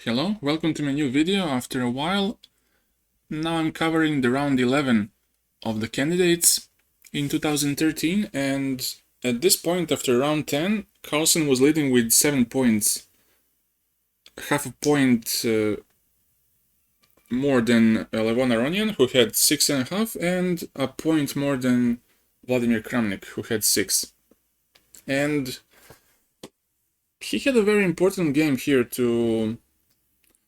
Hello, welcome to my new video. After a while, now I'm covering the round 11 of the candidates in 2013, and at this point, after round 10, Carlsen was leading with 7 points, half a point more than Levon Aronian, who had 6.5, and a point more than Vladimir Kramnik, who had 6. And he had a very important game here to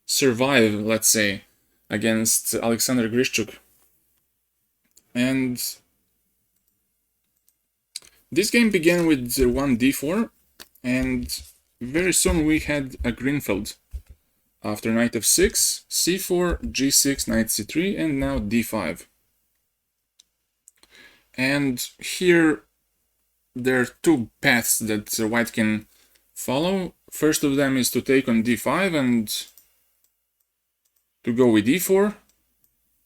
survive, let's say, against Alexander Grischuk. And this game began with 1 d4, and very soon we had a Grunfeld. After knight f6, c4, g6, knight c3, and now d5. And here there are two paths that white can follow. First of them is to take on d5 and to go with e4.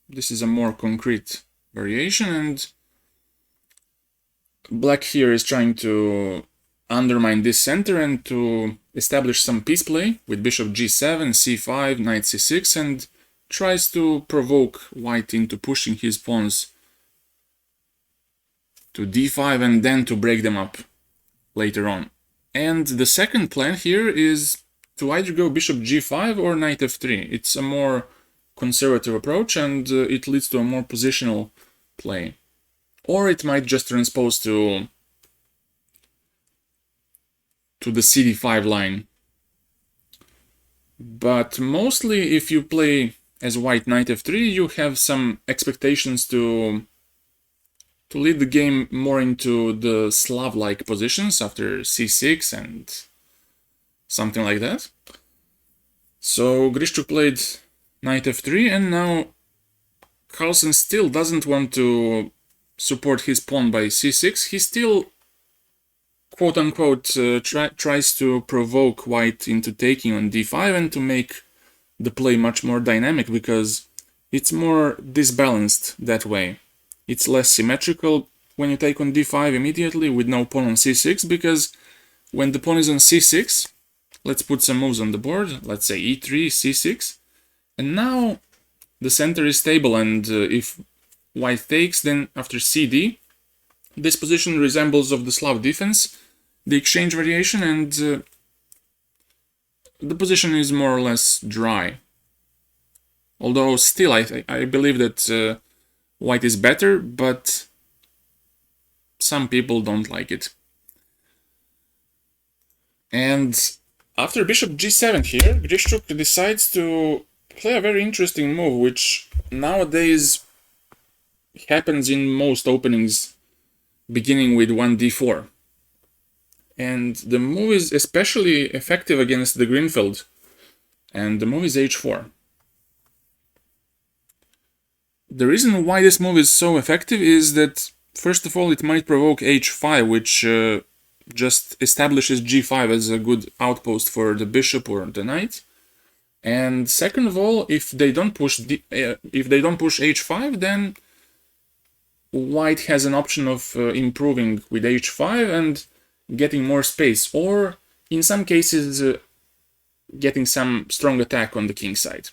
This is a more concrete variation, and black here is trying to undermine this center and to establish some piece play with bishop g7, c5, knight c6, and tries to provoke white into pushing his pawns to d5 and then to break them up later on. And the second plan here is to either go bishop g5 or knight f3. It's a more conservative approach, and it leads to a more positional play. Or it might just transpose to the cd5 line. But mostly, if you play as white knight f3, you have some expectations to lead the game more into the Slav-like positions after c6 and something like that. So Grischuk played knight f3, and now Carlsen still doesn't want to support his pawn by c6. He still, quote-unquote, tries to provoke white into taking on d5 and to make the play much more dynamic, because it's more disbalanced that way. It's less symmetrical when you take on d5 immediately with no pawn on c6, because when the pawn is on c6, let's put some moves on the board, let's say e3, c6, and now the center is stable, and if white takes, then after cd, this position resembles of the Slav defense, the exchange variation, and the position is more or less dry. Although still I believe that white is better, but some people don't like it. And after bishop g7 here, Grischuk decides to play a very interesting move, which nowadays happens in most openings, beginning with 1 d4. And the move is especially effective against the Grunfeld, and the move is h4. The reason why this move is so effective is that, first of all, it might provoke h5, which just establishes g5 as a good outpost for the bishop or the knight. And second of all, if they don't push h5, then white has an option of improving with h5 and getting more space, or in some cases getting some strong attack on the king side.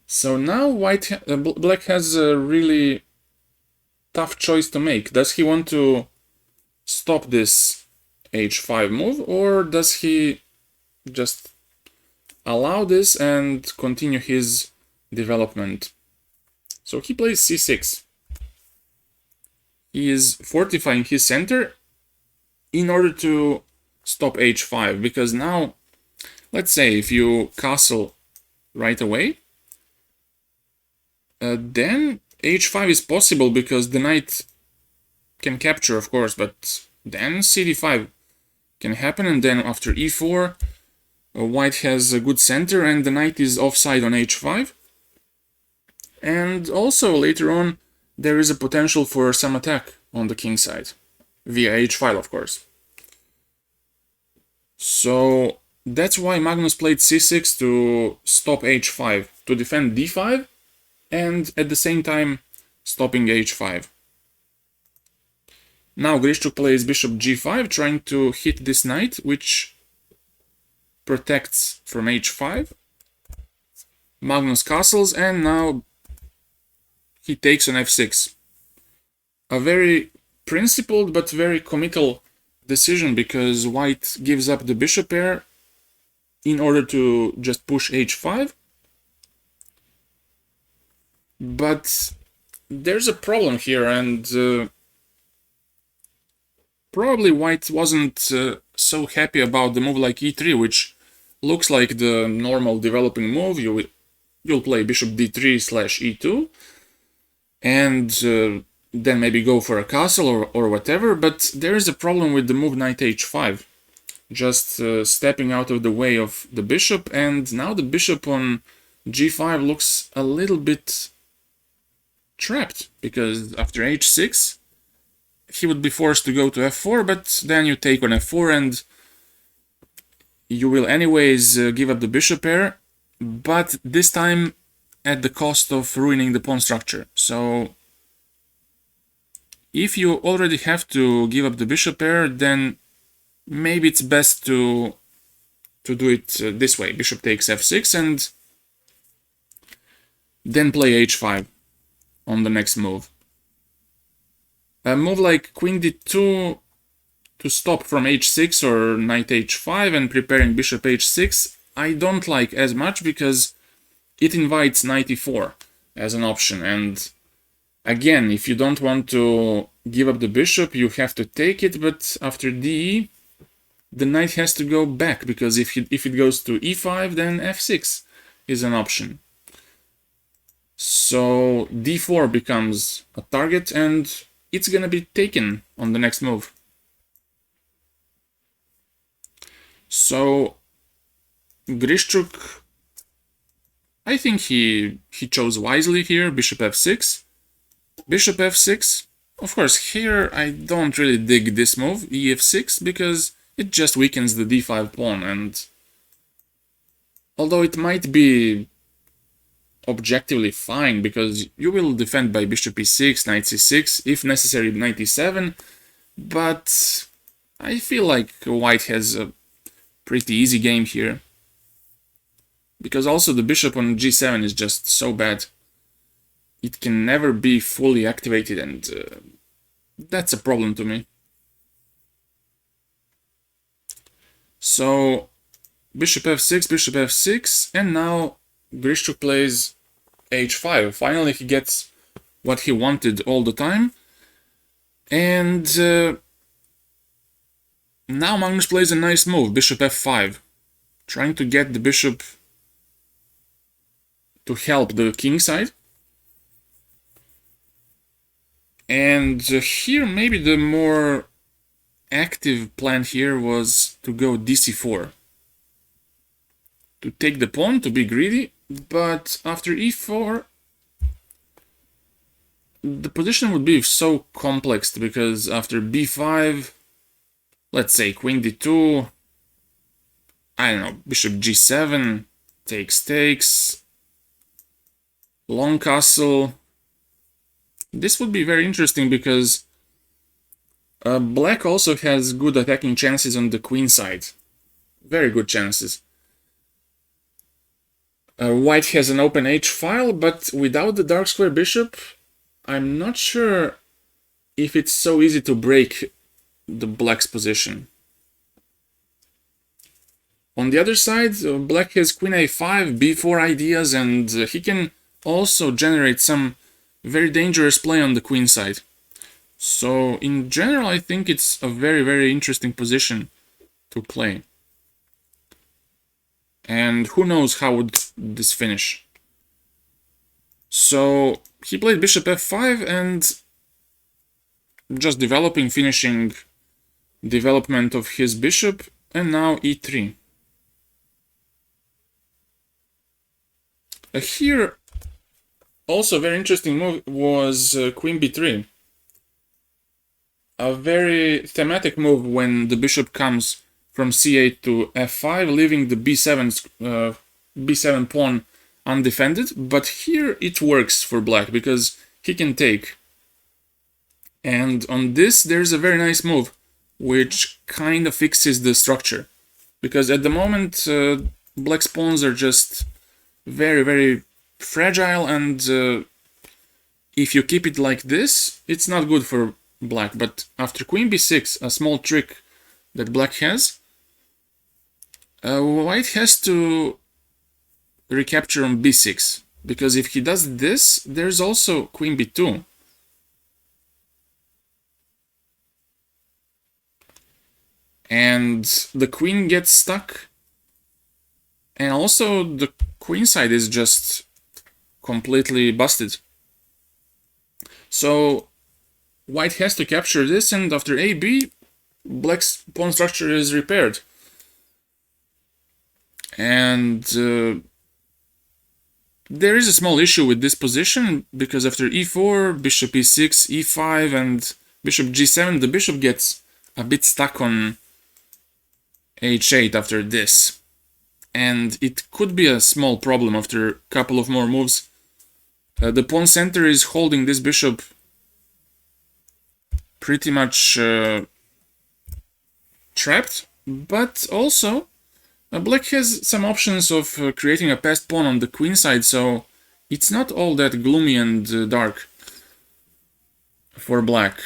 So now black has a really tough choice to make. Does he want to stop this h5 move, or does he just allow this and continue his development? So he plays c6. He is fortifying his center in order to stop h5, because now, let's say if you castle right away, then h5 is possible because the knight can capture, of course, but then cd5 can happen, and then after e4, white has a good center and the knight is offside on h5. And also later on, there is a potential for some attack on the king side, via h5, of course. So that's why Magnus played c6 to stop h5, to defend d5, and at the same time stopping h5. Now Grischuk plays bishop g5, trying to hit this knight, which protects from h5. Magnus castles, and now he takes on f6. A very principled but very committal decision, because white gives up the bishop pair in order to just push h5. But there's a problem here, and probably white wasn't so happy about the move like e3, which looks like the normal developing move. You'll play bishop d3/e2, and then maybe go for a castle or whatever, but there is a problem with the move knight h5. Just stepping out of the way of the bishop, and now the bishop on g5 looks a little bit trapped, because after h6 he would be forced to go to f4, but then you take on f4 and you will anyways give up the bishop pair, but this time at the cost of ruining the pawn structure. So if you already have to give up the bishop pair, then maybe it's best to do it this way. Bishop takes f6 and then play h5 on the next move. A move like queen d2 to stop from h6 or knight h5 and preparing bishop h6, I don't like as much, because it invites knight e4 as an option, and again, if you don't want to give up the bishop, you have to take it, but after d, the knight has to go back, because if it goes to e5, then f6 is an option. So d4 becomes a target, and it's gonna be taken on the next move. So Grischuk, I think he chose wisely here. Bishop f6. Bishop f6. Of course, here I don't really dig this move, ef6, because it just weakens the d5 pawn, and although it might be objectively fine, because you will defend by bishop e6, knight c6, if necessary knight e7, but I feel like white has a pretty easy game here, because also the bishop on g7 is just so bad. It can never be fully activated, and that's a problem to me. So bishop f6, and now Grischuk plays h5. Finally he gets what he wanted all the time, and now Magnus plays a nice move, bishop f5, trying to get the bishop to help the king side. And here maybe the more active plan here was to go dc4, to take the pawn, to be greedy, but after e4 the position would be so complex, because after b5, let's say queen d2, I don't know, bishop g7, takes, long castle. This would be very interesting, because black also has good attacking chances on the queen side. Very good chances. White has an open h-file, but without the dark square bishop, I'm not sure if it's so easy to break the black's position. On the other side, black has queen a5, b4 ideas, and he can also generate some very dangerous play on the queen side. So in general, I think it's a very, very interesting position to play. And who knows how would this finish. So he played bishop f5 and just finishing development of his bishop, and now e3. Here, also a very interesting move was queen b3. A very thematic move when the bishop comes from c8 to f5, leaving the b7 pawn undefended. But here it works for black, because he can take. And on this, there's a very nice move, which kind of fixes the structure. because at the moment black's pawns are just very, very fragile, and if you keep it like this, it's not good for black. But after queen b6, a small trick that black has, white has to recapture on b6, because if he does this, there's also queen b2. And the queen gets stuck, and also the queen side is just completely busted. So white has to capture this, and after AB, black's pawn structure is repaired. And there is a small issue with this position, because after e4, bishop e6, e5, and bishop g7, the bishop gets a bit stuck on h8 after this. And it could be a small problem after a couple of more moves. The pawn center is holding this bishop pretty much trapped, but also black has some options of creating a passed pawn on the queen side, so it's not all that gloomy and dark for black.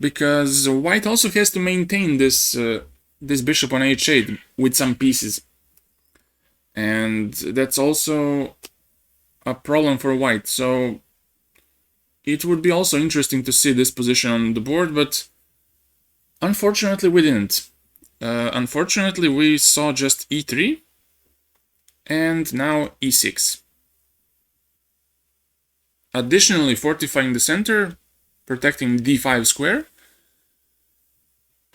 Because white also has to maintain this this bishop on h8 with some pieces, and that's also a problem for white. So it would be also interesting to see this position on the board, but unfortunately we didn't. Unfortunately we saw just e3 and now e6. Additionally fortifying the center, protecting d5 square,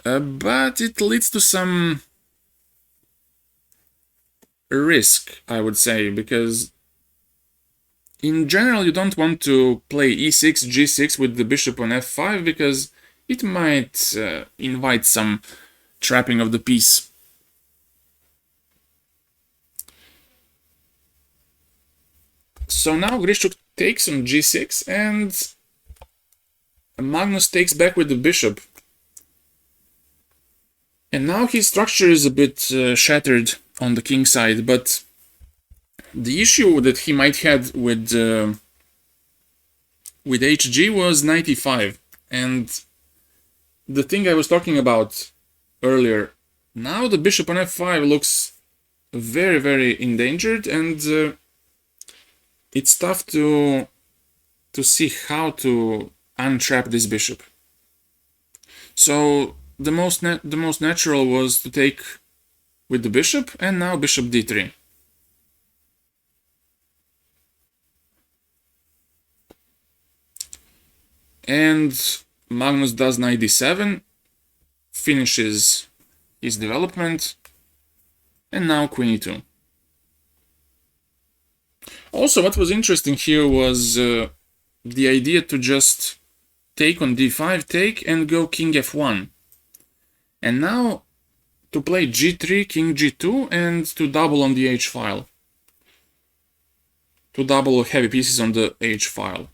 but it leads to some risk, I would say, because in general you don't want to play e6, g6 with the bishop on f5, because it might invite some trapping of the piece. So now Grischuk takes on g6, and Magnus takes back with the bishop. And now his structure is a bit shattered on the king side, but the issue that he might have with HG was knight e5. And the thing I was talking about earlier, now the bishop on f5 looks very, very endangered, and it's tough to see how to untrap this bishop. So the most natural was to take with the bishop, and now bishop d3. And Magnus does knight d7, finishes his development, and now queen e2. Also, what was interesting here was the idea to just take on d5, take, and go king f1. And now to play g3, king g2, and to double on the h file. To double heavy pieces on the h file.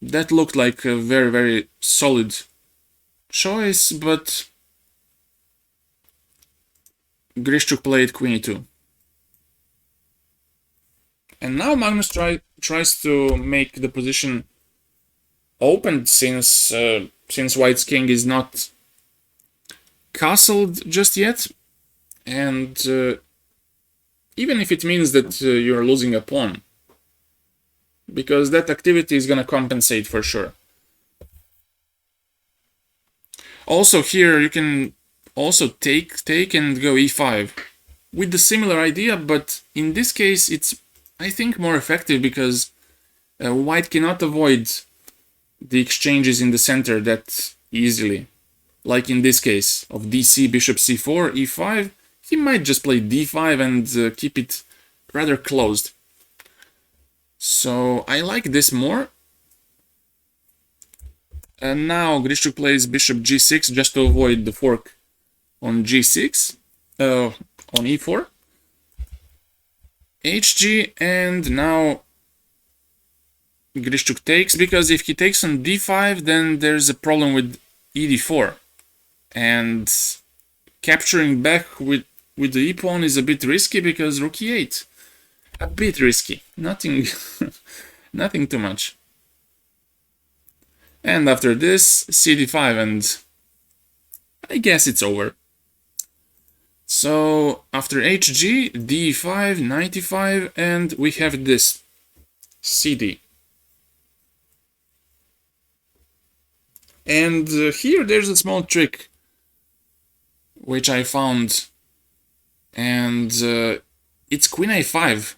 That looked like a very, very solid choice, but Grischuk played queen e2. And now Magnus tries to make the position open, since white's king is not castled just yet, and even if it means that you're losing a pawn, because that activity is gonna compensate for sure. Also here you can also take and go e5 with the similar idea, but in this case it's, I think, more effective, because white cannot avoid the exchanges in the center that easily. Like in this case of dc, bishop c4, e5, he might just play d5 and keep it rather closed. So I like this more. And now Grischuk plays bishop g6 just to avoid the fork on g6, on e4. HG, and now Grischuk takes, because if he takes on d5, then there's a problem with e d4. And capturing back with the e-pawn is a bit risky because rook e8. A bit risky. Nothing, nothing too much. And after this, cd5, and I guess it's over. So after hg, d5, knight e5, and we have this cd. And here there's a small trick which I found, and it's queen a5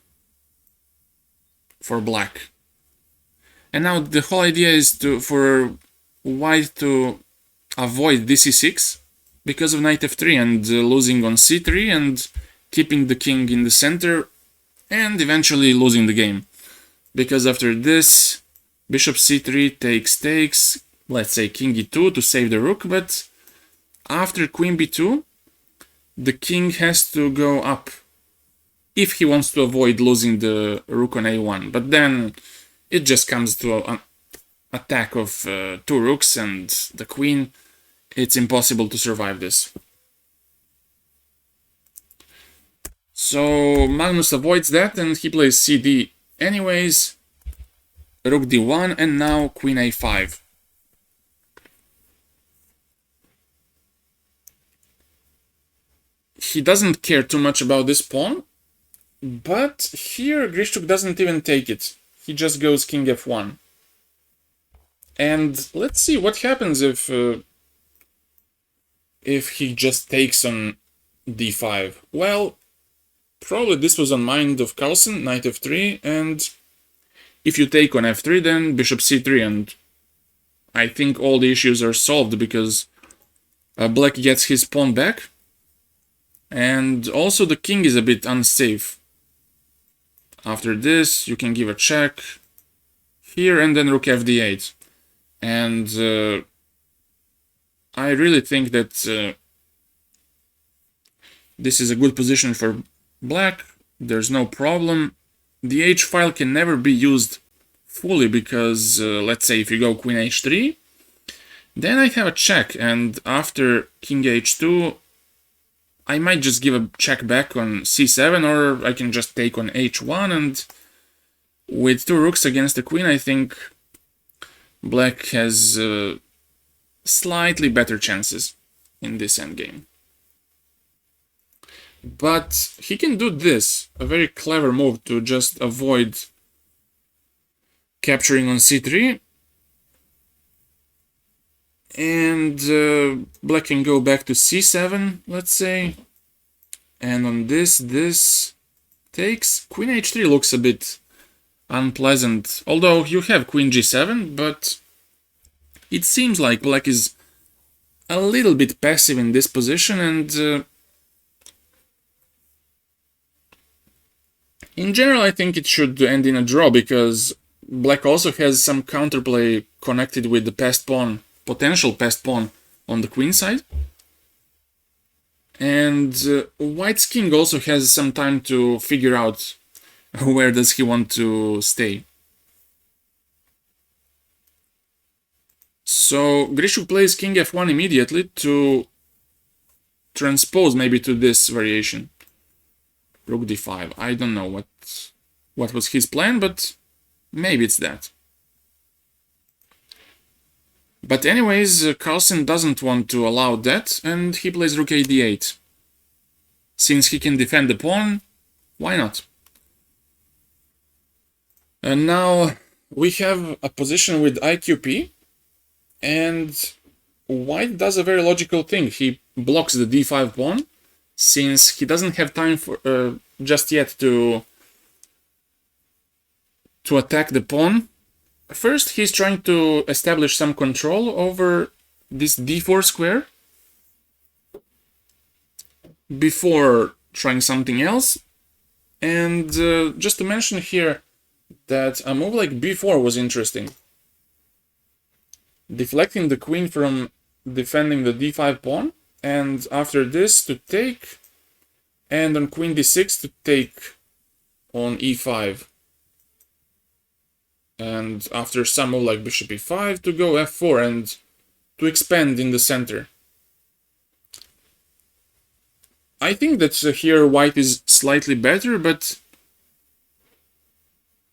for black. And now the whole idea is for white to avoid dc6 because of knight f3 and losing on c3 and keeping the king in the center and eventually losing the game. Because after this, bishop c3 takes, let's say king e2 to save the rook, but after queen b2, the king has to go up if he wants to avoid losing the rook on a1. But then it just comes to an attack of 2 rooks and the queen. It's impossible to survive this. So Magnus avoids that and he plays cd anyways, rook d1, and now queen a5. He doesn't care too much about this pawn, but here Grischuk doesn't even take it. He just goes king f1. And let's see what happens if he just takes on d5. Well, probably this was on mind of Carlsen, knight f3, and if you take on f3, then bishop c3, and I think all the issues are solved because black gets his pawn back, and also the king is a bit unsafe. After this, you can give a check here, and then rook fd8. And I really think that this is a good position for black. There's no problem. The h file can never be used fully because, let's say if you go queen h3, then I have a check, and after king h2, I might just give a check back on c7, or I can just take on h1, and with 2 rooks against the queen, I think black has slightly better chances in this endgame. But he can do this, a very clever move to just avoid capturing on c3. And black can go back to c7, let's say. And on this takes. Queen h3 looks a bit unpleasant, although you have queen g7, but it seems like black is a little bit passive in this position, and in general I think it should end in a draw, because black also has some counterplay connected with the passed pawn, potential passed pawn on the queen side. And white's king also has some time to figure out where does he want to stay. So Grischuk plays king f1 immediately to transpose maybe to this variation. Rook d5. I don't know what was his plan, but maybe it's that. But anyways, Carlsen doesn't want to allow that, and he plays rook a d8. Since he can defend the pawn, why not? And now we have a position with IQP, and white does a very logical thing. He blocks the d5 pawn, since he doesn't have time for just yet to attack the pawn. First, he's trying to establish some control over this d4 square before trying something else. And just to mention here that a move like b4 was interesting. Deflecting the queen from defending the d5 pawn, and after this to take, and on queen d6 to take on e5. And after some move like bishop e5 to go f4 and to expand in the center. I think that here white is slightly better, but...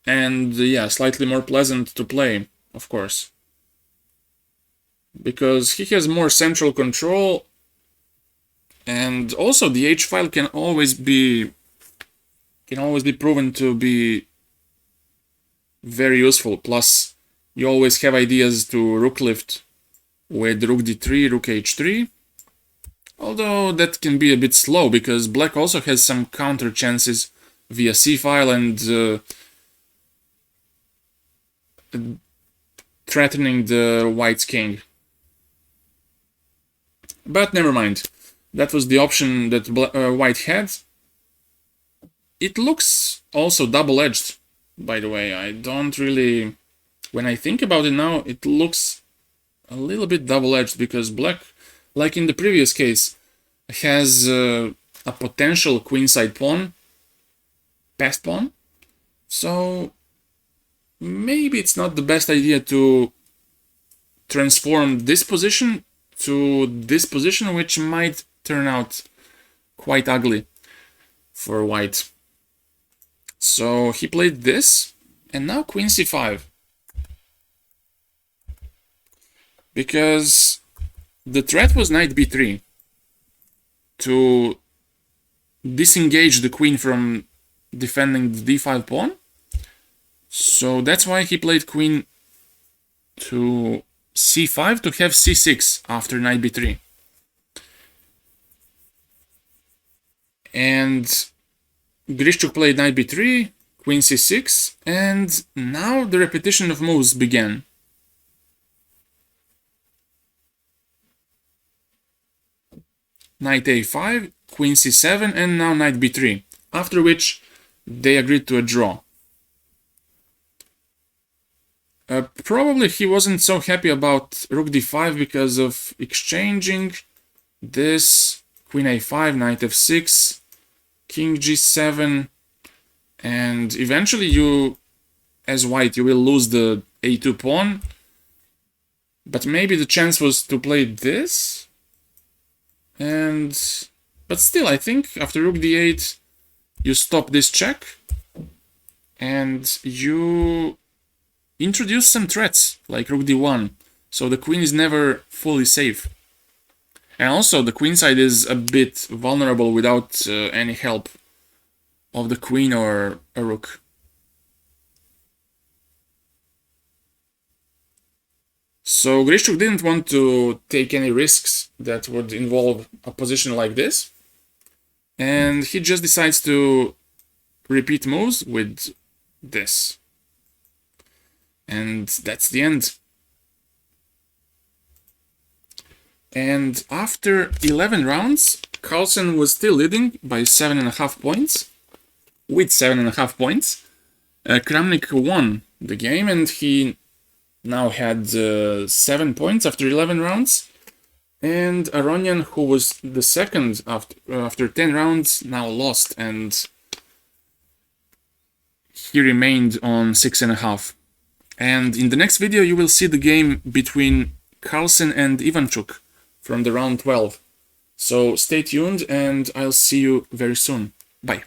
And yeah, slightly more pleasant to play, of course. Because he has more central control, and also the h file can always be proven to be very useful. Plus, you always have ideas to rook lift with rook d3, rook h3. Although that can be a bit slow, because black also has some counter chances via c-file and threatening the white's king. But never mind. That was the option that white had. It looks also double-edged, by the way. I don't really... When I think about it now, it looks a little bit double-edged, because black, like in the previous case, has a potential queenside pawn, passed pawn. So maybe it's not the best idea to transform this position to this position, which might turn out quite ugly for white. So he played this, and now queen c5. Because the threat was knight b3 to disengage the queen from defending the d5 pawn. So that's why he played queen to c5 to have c6 after knight b3. And Grischuk played knight b3, queen c6, and now the repetition of moves began. Knight a5, queen c7, and now knight b3, after which they agreed to a draw. Probably he wasn't so happy about rook d5 because of exchanging this, queen a5, knight f6, king g7, and eventually you, as white, you will lose the a2 pawn. But maybe the chance was to play this. But still, I think after rook d8, you stop this check and you introduce some threats like rook d1, so the queen is never fully safe. And also the queen side is a bit vulnerable without any help of the queen or a rook. So Grischuk didn't want to take any risks that would involve a position like this, and he just decides to repeat moves with this. And that's the end. And after 11 rounds, Carlsen was still leading by 7.5 points. With 7.5 points, Kramnik won the game, and he now had 7 points after 11 rounds. And Aronian, who was the second after 10 rounds, now lost, and he remained on 6.5. And in the next video, you will see the game between Carlsen and Ivanchuk from the round 12. So stay tuned, and I'll see you very soon. Bye.